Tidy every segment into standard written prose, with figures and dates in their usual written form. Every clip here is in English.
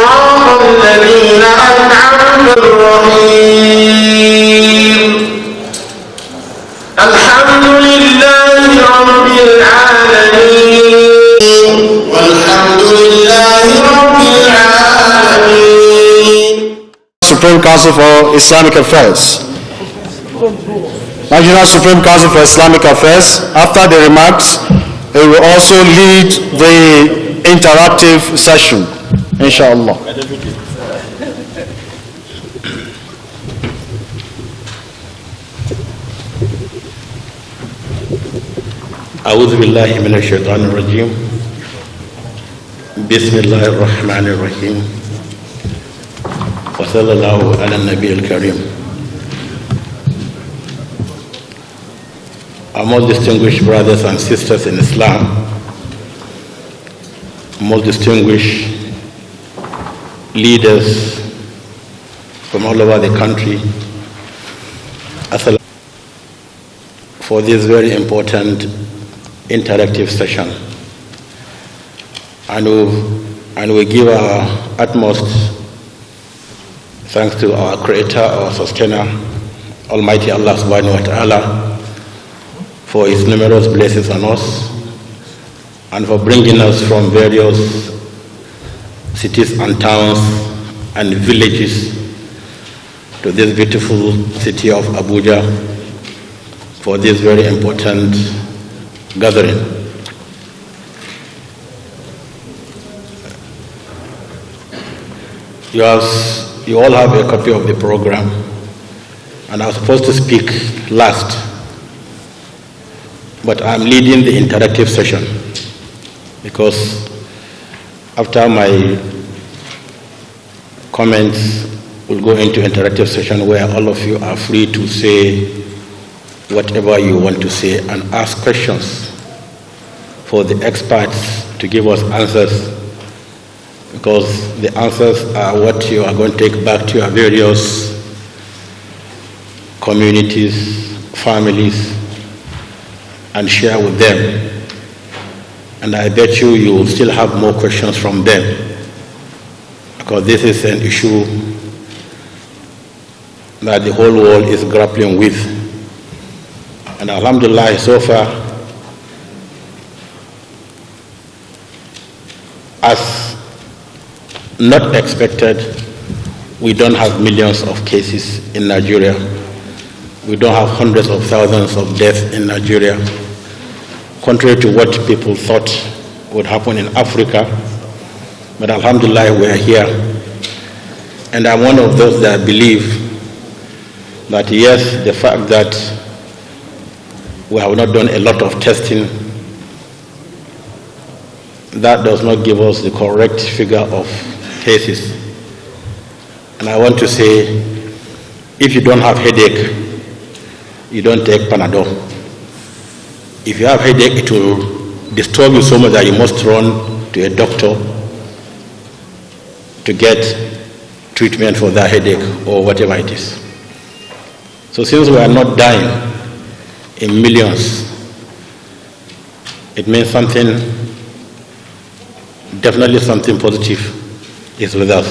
صراط الذين أنعمت الرحيم الحمد لله رب العالمين والحمد لله رب العالمين. Supreme Council for Islamic Affairs. Nigerian Supreme Council for Islamic Affairs, after the remarks, it will also lead the interactive session, inshallah. أعوذ بالله من الشيطان الرجيم بسم الله الرحمن الرحيم وصلى الله على النبي الكريم. Our most distinguished brothers and sisters in Islam, most distinguished leaders from all over the country, for this very important interactive session. And we give our utmost thanks to our Creator, our Sustainer, Almighty Allah subhanahu wa ta'ala, for His numerous blessings on us and for bringing us from various cities and towns and villages to this beautiful city of Abuja for this very important gathering. You all have a copy of the program, and I was supposed to speak last, but I'm leading the interactive session because after my comments, we'll go into interactive session where all of you are free to say whatever you want to say and ask questions for the experts to give us answers, because the answers are what you are going to take back to your various communities, families, and share with them. And I bet you will still have more questions from them, because this is an issue that the whole world is grappling with. And alhamdulillah, so far, as not expected, we don't have millions of cases in Nigeria. We don't have hundreds of thousands of deaths in Nigeria, contrary to what people thought would happen in Africa. But alhamdulillah, we are here. And I'm one of those that believe that yes, the fact that we have not done a lot of testing, that does not give us the correct figure of cases. And I want to say, if you don't have headache, you don't take Panadol. If you have headache, it will disturb you so much that you must run to a doctor to get treatment for that headache or whatever it is. So since we are not dying in millions, it means something, definitely something positive is with us.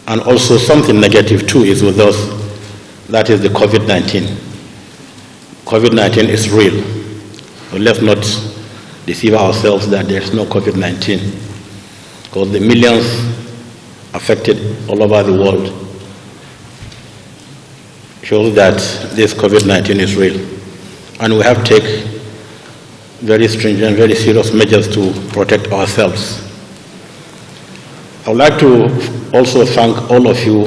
And also something negative too is with us. That is the COVID-19. COVID-19 is real. So let's not deceive ourselves that there's no COVID-19, because the millions affected all over the world shows that this COVID-19 is real. And we have to take very stringent, very serious measures to protect ourselves. I would like to also thank all of you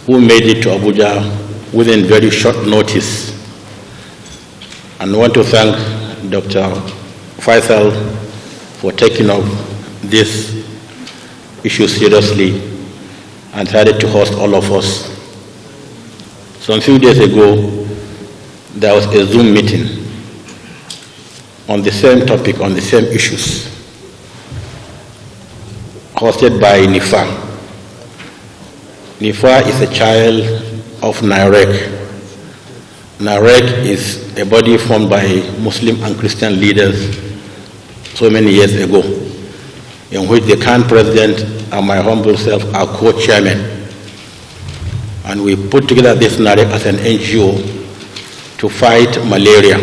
who made it to Abuja within very short notice. And I want to thank Dr. Faisal for taking up this issue seriously and decided to host all of us. So a few days ago, there was a Zoom meeting on the same topic, on the same issues, hosted by NIFA. NIFA is a child of NIREC. NIREC is a body formed by Muslim and Christian leaders so many years ago, in which the current president and my humble self are co-chairmen. And we put together this NAREC as an NGO to fight malaria.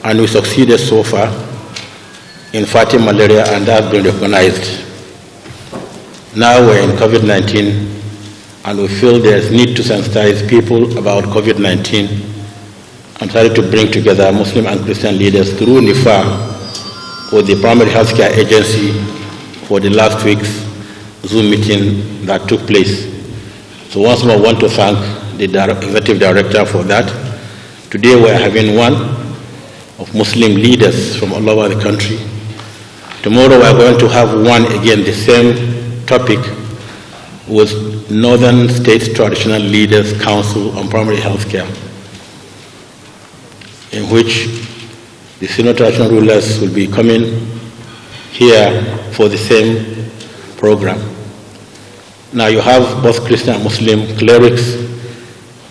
And we succeeded so far in fighting malaria, and that's been recognized. Now we're in COVID-19, and we feel there's need to sensitize people about COVID-19 and try to bring together Muslim and Christian leaders through NIFA with the Primary Healthcare Agency for the last week's Zoom meeting that took place. So once more, I want to thank the Executive Director for that. Today we're having one of Muslim leaders from all over the country. Tomorrow we're going to have one again, the same topic, with Northern States Traditional Leaders Council on Primary Health Care, in which the senior traditional rulers will be coming here for the same program. Now you have both Christian and Muslim clerics.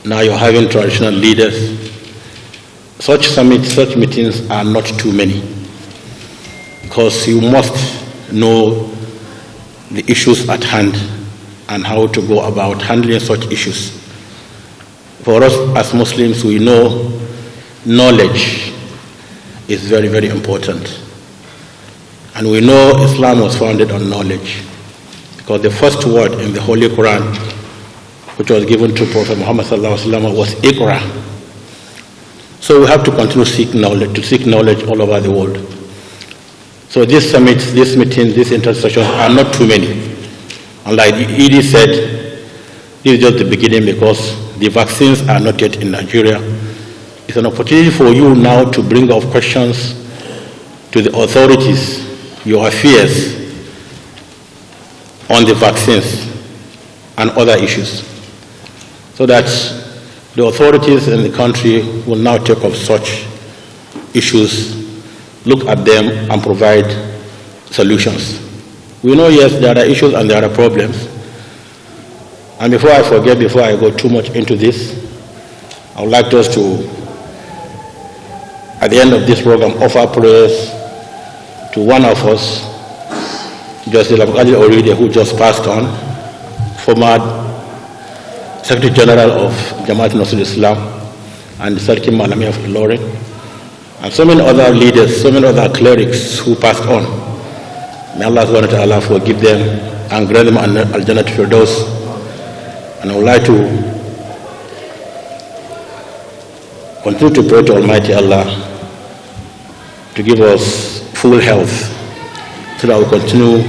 Now you're having traditional leaders. Such summits, such meetings are not too many, because you must know the issues at hand and how to go about handling such issues. For us as Muslims, we know knowledge is very, very important. And we know Islam was founded on knowledge, because the first word in the Holy Quran, which was given to Prophet Muhammad ﷺ, was Iqra. So we have to continue to seek knowledge all over the world. So these summits, these meetings, these intersections are not too many. And like Edie said, this is just the beginning, because the vaccines are not yet in Nigeria. It's an opportunity for you now to bring up questions to the authorities, your fears on the vaccines and other issues, so that the authorities in the country will now take up such issues, look at them and provide solutions. We know, yes, there are issues and there are problems. And before I forget, before I go too much into this, I would like us to, at the end of this program, offer prayers to one of us, Justice Abdul Oride, who just passed on, former Secretary General of Jamaat Nasrul Islam and the Sarki Malami of Ilorin, and so many other leaders, so many other clerics who passed on. May Allah subhanahu wa ta'ala forgive them and grant them al-Jannah to Firdaus. And I would like to continue to pray to Almighty Allah to give us full health, so that we continue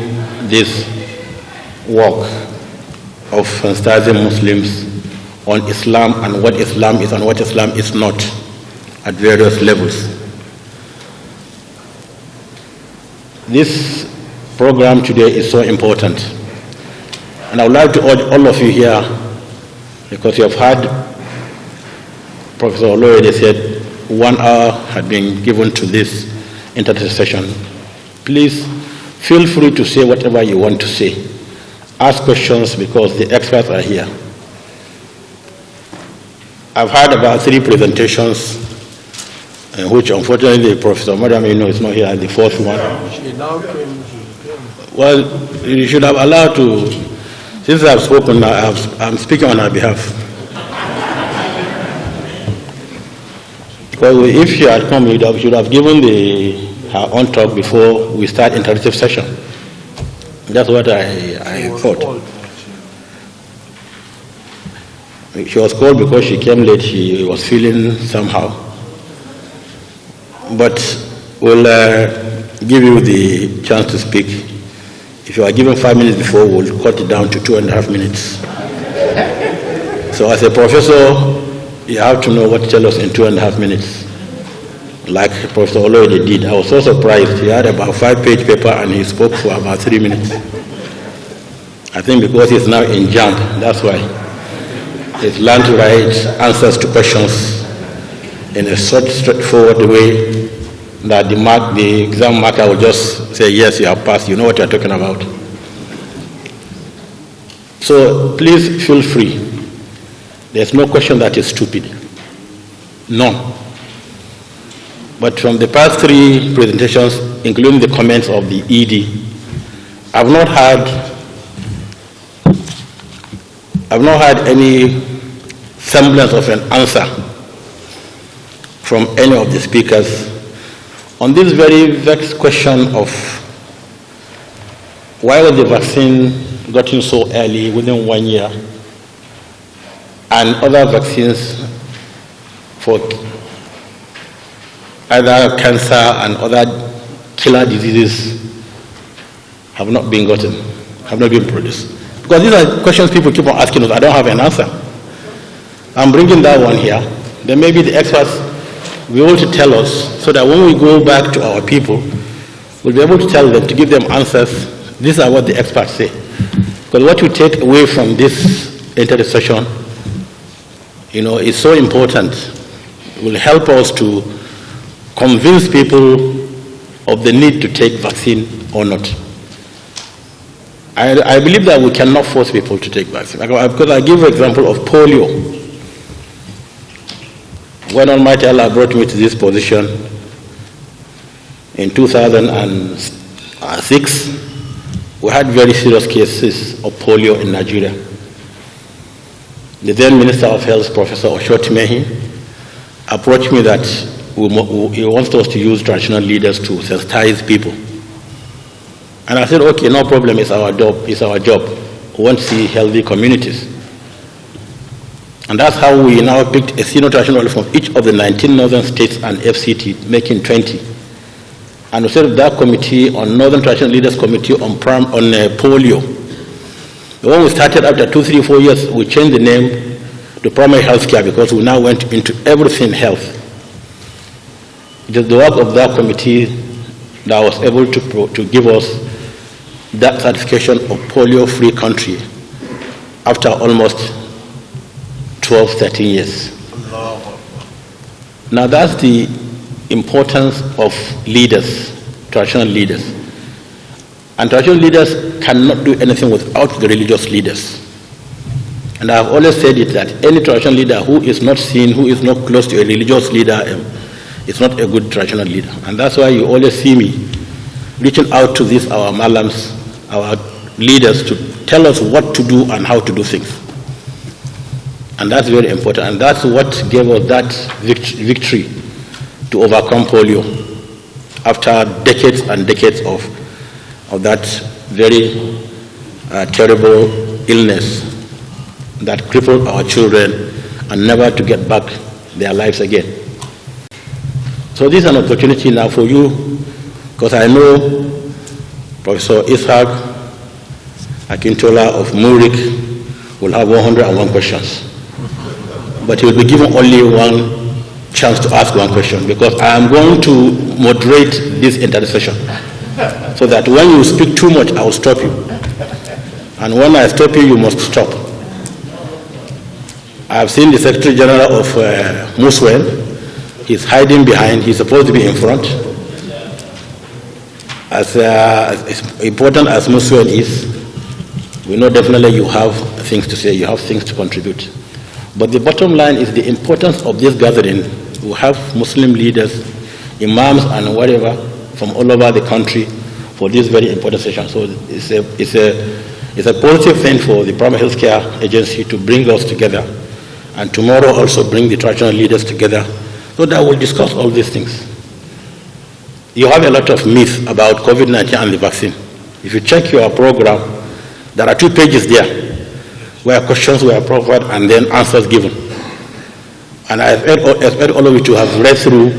this work of sensitizing Muslims on Islam and what Islam is and what Islam is not at various levels. This program today is so important, and I would like to urge all of you here, because you have heard Professor Oloyede said 1 hour had been given to this internet session. Please feel free to say whatever you want to say. Ask questions, because the experts are here. I've heard about 3 presentations, in which unfortunately Professor Mariam is not here, the 4th one. She now came. Well, you should have allowed to, since I've spoken, I'm speaking on her behalf. Because if she had come, you should have given her own talk before we start interactive session. That's what I thought. She was called because she came late. She was feeling somehow. But we'll give you the chance to speak. If you are given 5 minutes before, we'll cut it down to 2.5 minutes. So as a professor, you have to know what to tell us in 2.5 minutes. Like Professor Oloyede did. I was so surprised. He had about 5-page paper and he spoke for about 3 minutes. I think because he's now in JAMB, that's why. He's learned to write answers to questions in a straightforward way that the exam marker will just say, yes, you have passed, you know what you're talking about. So please feel free. There's no question that is stupid. None. But from the past 3 presentations, including the comments of the ED, I've not had any semblance of an answer from any of the speakers on this very vexed question of why was the vaccine gotten so early, within 1 year, and other vaccines for either cancer and other killer diseases have not been gotten, have not been produced. Because these are questions people keep on asking us. I don't have an answer. I'm bringing that one here. Then maybe the experts will be able to tell us, so that when we go back to our people, we'll be able to tell them, to give them answers. These are what the experts say. Because what you take away from this entire session, is so important. It will help us to convince people of the need to take vaccine or not. I believe that we cannot force people to take vaccine. Because I give an example of polio. When Almighty Allah brought me to this position in 2006, we had very serious cases of polio in Nigeria. The then Minister of Health, Professor Oshotimehi, approached me that he wants us to use traditional leaders to sensitize people. And I said, okay, no problem, it's our job. We want to see healthy communities. And that's how we now picked a senior traditional leader from each of the 19 northern states and FCT, making 20. And we set up that committee on Northern Traditional Leaders Committee on polio. When we started after 2, 3, 4 years, we changed the name to primary health care because we now went into everything health. It is the work of that committee that was able to give us that certification of polio-free country after almost 12, 13 years. Now that's the importance of leaders, traditional leaders. And traditional leaders cannot do anything without the religious leaders. And I've always said it that any traditional leader who is not seen, who is not close to a religious leader, is not a good traditional leader. And that's why you always see me reaching out to these, our malams, our leaders, to tell us what to do and how to do things. And that's very important. And that's what gave us that victory to overcome polio after decades and decades of that very terrible illness that crippled our children and never to get back their lives again. So this is an opportunity now for you, because I know Professor Ishaq Akintola of Murik will have 101 questions. But he will be given only one chance to ask one question, because I am going to moderate this entire session, so that when you speak too much, I will stop you. And when I stop you, you must stop. I have seen the Secretary General of Muswell. He's hiding behind. He's supposed to be in front. As important as Muswell is, we know definitely you have things to say, you have things to contribute. But the bottom line is the importance of this gathering. We have Muslim leaders, imams and whatever from all over the country for this very important session. So it's a positive thing for the Primary Healthcare Agency to bring us together, and tomorrow also bring the traditional leaders together so that we'll discuss all these things. You have a lot of myths about COVID-19 and the vaccine. If you check your program, there are 2 pages there where questions were provided and then answers given. And I expect all of you to have read through,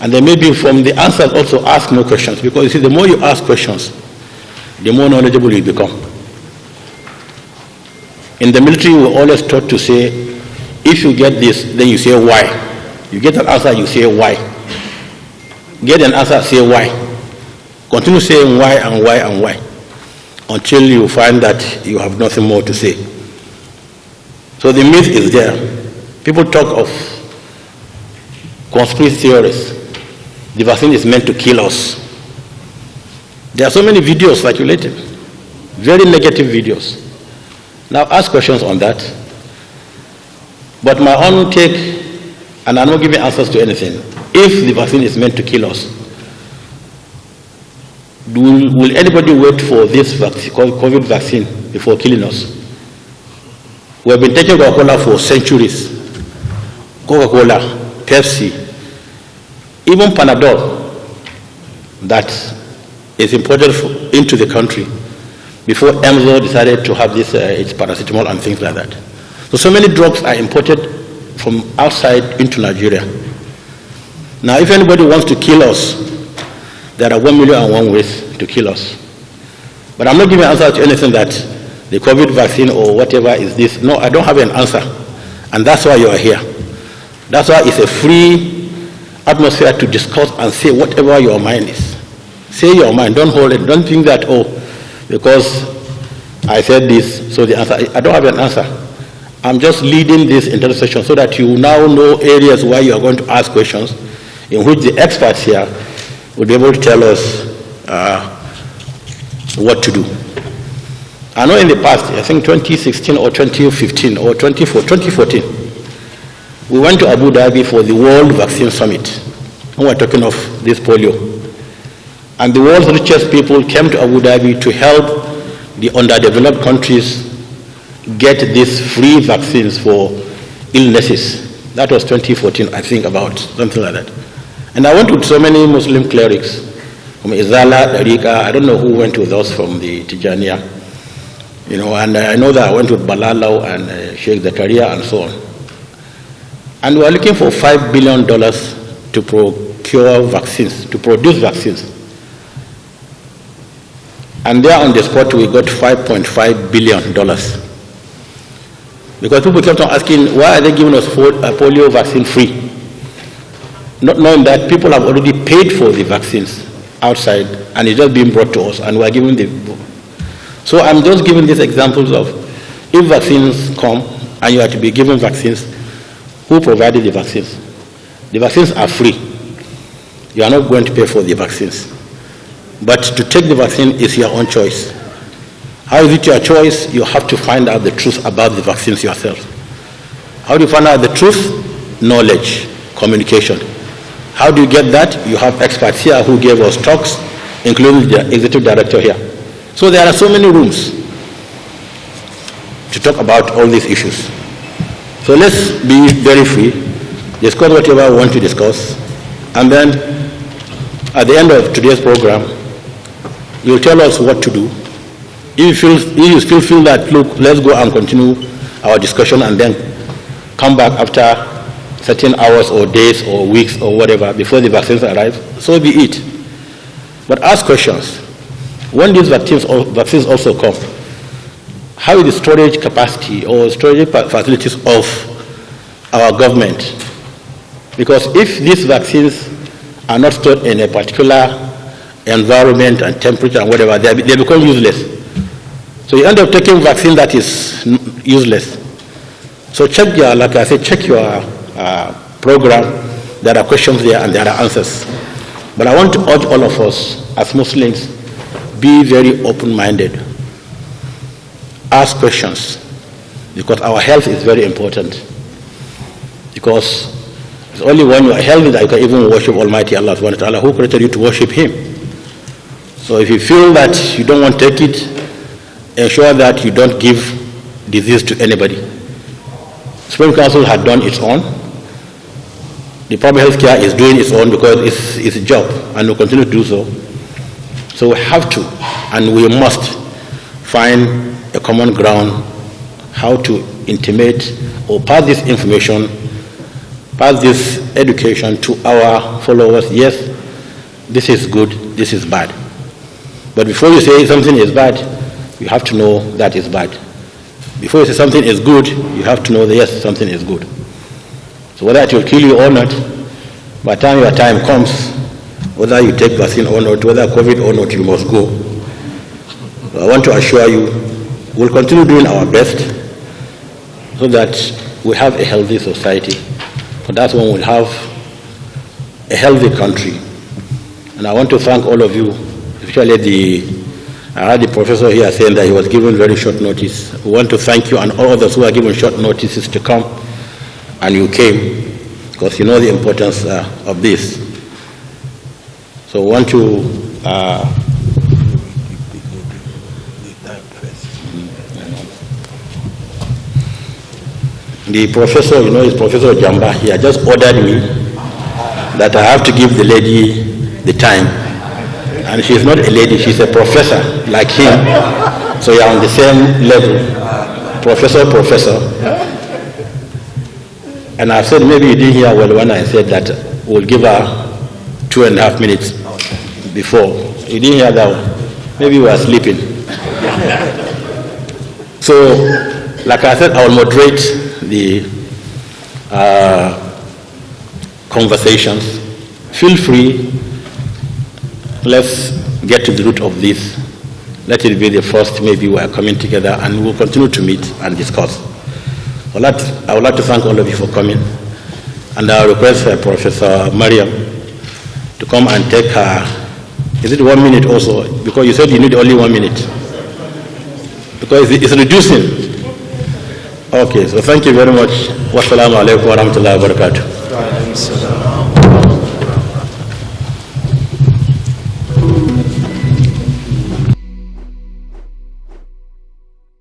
and then maybe from the answers also ask more questions, because you see, the more you ask questions, the more knowledgeable you become. In the military, we're always taught to say, if you get this, then you say why. You get an answer, you say why. Get an answer, say why. Continue saying why and why and why, until you find that you have nothing more to say. So the myth is there. People talk of conspiracy theories. The vaccine is meant to kill us. There are so many videos circulating, very negative videos. Now ask questions on that. But my own take, and I'm not giving answers to anything, if the vaccine is meant to kill us, Will anybody wait for this vaccine, COVID vaccine before killing us? We have been taking Coca-Cola for centuries. Coca-Cola, Pepsi, even Panadol that is imported into the country before EMZO decided to have this, its paracetamol and things like that. So many drugs are imported from outside into Nigeria. Now, if anybody wants to kill us, there are 1,000,001 ways to kill us. But I'm not giving an answer to anything that the COVID vaccine or whatever is this. No, I don't have an answer. And that's why you are here. That's why it's a free atmosphere to discuss and say whatever your mind is. Say your mind, don't hold it. Don't think that, oh, because I said this, so the answer, I don't have an answer. I'm just leading this intersection so that you now know areas where you are going to ask questions in which the experts here will be able to tell us what to do. I know in the past, I think 2016 or 2015 or 2014, we went to Abu Dhabi for the World Vaccine Summit. And we're talking of this polio. And the world's richest people came to Abu Dhabi to help the underdeveloped countries get these free vaccines for illnesses. That was 2014, I think, about something like that. And I went with so many Muslim clerics from Izala, Tariqa, I don't know who went with us from the Tijaniya, you know, and I know that I went with Balalau and Sheikh Zakaria and so on. And we are looking for $5 billion to procure vaccines, to produce vaccines. And there on the spot we got $5.5 billion. Because people kept on asking, why are they giving us polio vaccine free? Not knowing that people have already paid for the vaccines outside and it's just being brought to us and we are giving the... So I'm just giving these examples of if vaccines come and you are to be given vaccines, who provided the vaccines? The vaccines are free. You are not going to pay for the vaccines. But to take the vaccine is your own choice. How is it your choice? You have to find out the truth about the vaccines yourself. How do you find out the truth? Knowledge, communication. How do you get that? You have experts here who gave us talks, including the executive director here. So there are so many rooms to talk about all these issues. So let's be very free, discuss whatever we want to discuss, and then at the end of today's program, you'll tell us what to do. If you still feel that, look, let's go and continue our discussion and then come back after certain hours or days or weeks or whatever before the vaccines arrive, so be it. But ask questions. When these vaccines also come, how is the storage capacity or storage facilities of our government? Because if these vaccines are not stored in a particular environment and temperature and whatever, they become useless. So you end up taking vaccine that is useless. So check your, like I said, check your program. There are questions there and there are answers. But I want to urge all of us as Muslims, be very open-minded. Ask questions, because our health is very important. Because it's only when you are healthy that you can even worship Almighty Allah subhanahu wa ta'ala, who created you to worship Him. So if you feel that you don't want to take it, ensure that you don't give disease to anybody. Supreme Council had done its own. The public health care is doing its own because it's a job and will continue to do so. So we have to and we must find a common ground how to intimate or pass this information, pass this education to our followers. Yes, this is good, this is bad. But before you say something is bad, you have to know that it's bad. Before you say something is good, you have to know that yes, something is good. So whether it will kill you or not, by the time your time comes, whether you take vaccine or not, whether COVID or not, you must go. So I want to assure you, we'll continue doing our best so that we have a healthy society. For that one, we'll have a healthy country. And I want to thank all of you, especially I heard the professor here saying that he was given very short notice. We want to thank you and all others who are given short notices to come, and you came, because you know the importance of this. So we want to The professor, you know, is Professor Jamba. He had just ordered me that I have to give the lady the time. And she's not a lady, she's a professor like him. So you're on the same level. Professor. And I said, maybe you didn't hear well when I said that we'll give her 2.5 minutes before. You didn't hear that one. Maybe you were sleeping. So, like I said, I will moderate the conversations. Feel free. Let's get to the root of this. Let it be the first, maybe we are coming together and we'll continue to meet and discuss. I would like to thank all of you for coming. And I request Professor Mariam to come and take her, is it 1 minute also? Because you said you need only 1 minute. Because it's reducing. Okay, so thank you very much. Wassalamu alaikum wa rahmatullahi wa barakatuh.